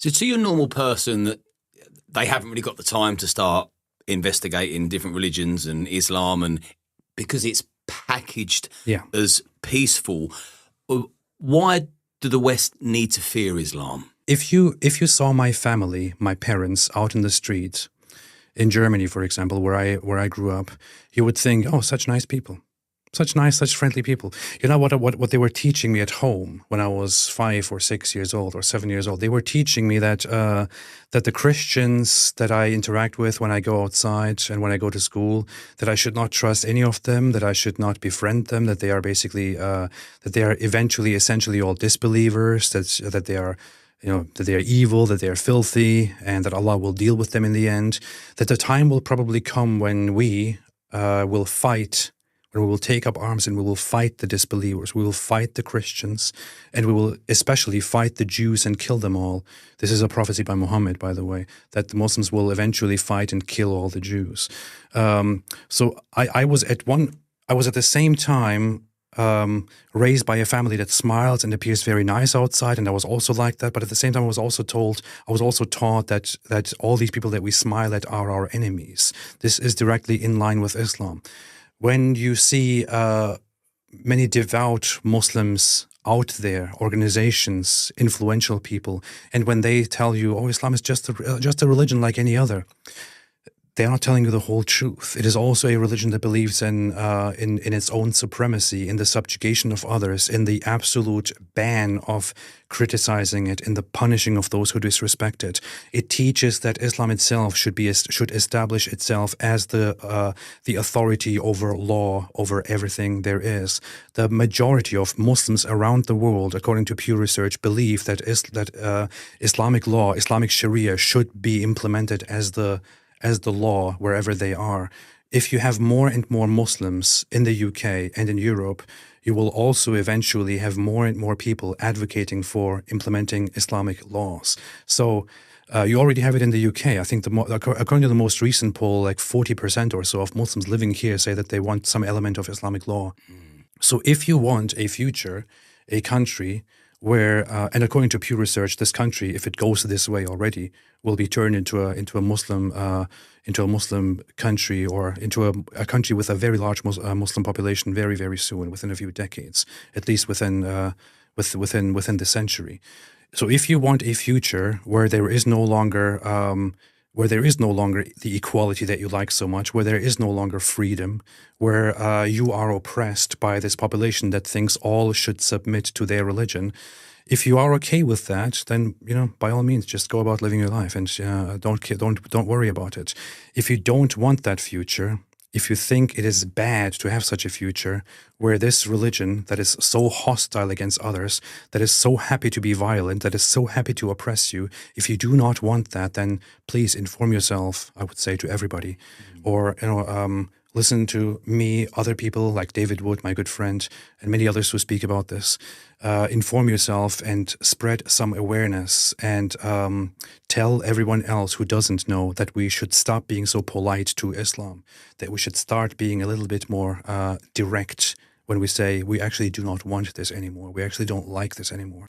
So to your normal person, that they haven't really got the time to start investigating different religions and Islam, and because it's packaged Yeah. as peaceful, why do the West need to fear Islam? If you saw my family, my parents out in the street in Germany, for example, where I grew up, you would think, oh, such nice people. Such nice, such friendly people. You know what they were teaching me at home when I was 5 or 6 years old or 7 years old? They were teaching me that that the Christians that I interact with when I go outside and when I go to school, that I should not trust any of them, that I should not befriend them, that they are basically that they are eventually, essentially all disbelievers, that they are, that they are evil, that they are filthy, and that Allah will deal with them in the end. That the time will probably come when we will fight. When we will take up arms and we will fight the disbelievers, we will fight the Christians, and we will especially fight the Jews and kill them all. This is a prophecy by Muhammad, by the way, that the Muslims will eventually fight and kill all the Jews. So I was at the same time raised by a family that smiles and appears very nice outside, and I was also like that. But at the same time, I was also taught that all these people that we smile at are our enemies. This is directly in line with Islam. When you see many devout Muslims out there, organizations, influential people, and when they tell you, oh, Islam is just a religion like any other, they are not telling you the whole truth. It is also a religion that believes in its own supremacy, in the subjugation of others, in the absolute ban of criticizing it, in the punishing of those who disrespect it. It teaches that Islam itself should establish itself as the authority over law, over everything there is. The majority of Muslims around the world, according to Pew Research, believe that Islamic law, Islamic Sharia, should be implemented as the law wherever they are. If you have more and more Muslims in the UK and in Europe, you will also eventually have more and more people advocating for implementing Islamic laws. So you already have it in the UK. I think according to the most recent poll, like 40% or so of Muslims living here say that they want some element of Islamic law. So if you want a future, a country where, and according to Pew Research, this country, if it goes this way already, will be turned into a Muslim country, or into a country with a very large Muslim population very, very soon, within a few decades, at least within the century. So if you want a future where there is no longer the equality that you like so much, where there is no longer freedom, where you are oppressed by this population that thinks all should submit to their religion, if you are okay with that, then by all means, just go about living your life and don't worry about it. If you don't want that future, if you think it is bad to have such a future where this religion that is so hostile against others, that is so happy to be violent, that is so happy to oppress you, if you do not want that, then please inform yourself, I would say, to everybody. Or, listen to me, other people like David Wood, my good friend, and many others who speak about this. Inform yourself and spread some awareness, and tell everyone else who doesn't know that we should stop being so polite to Islam, that we should start being a little bit more direct when we say we actually do not want this anymore. We actually don't like this anymore.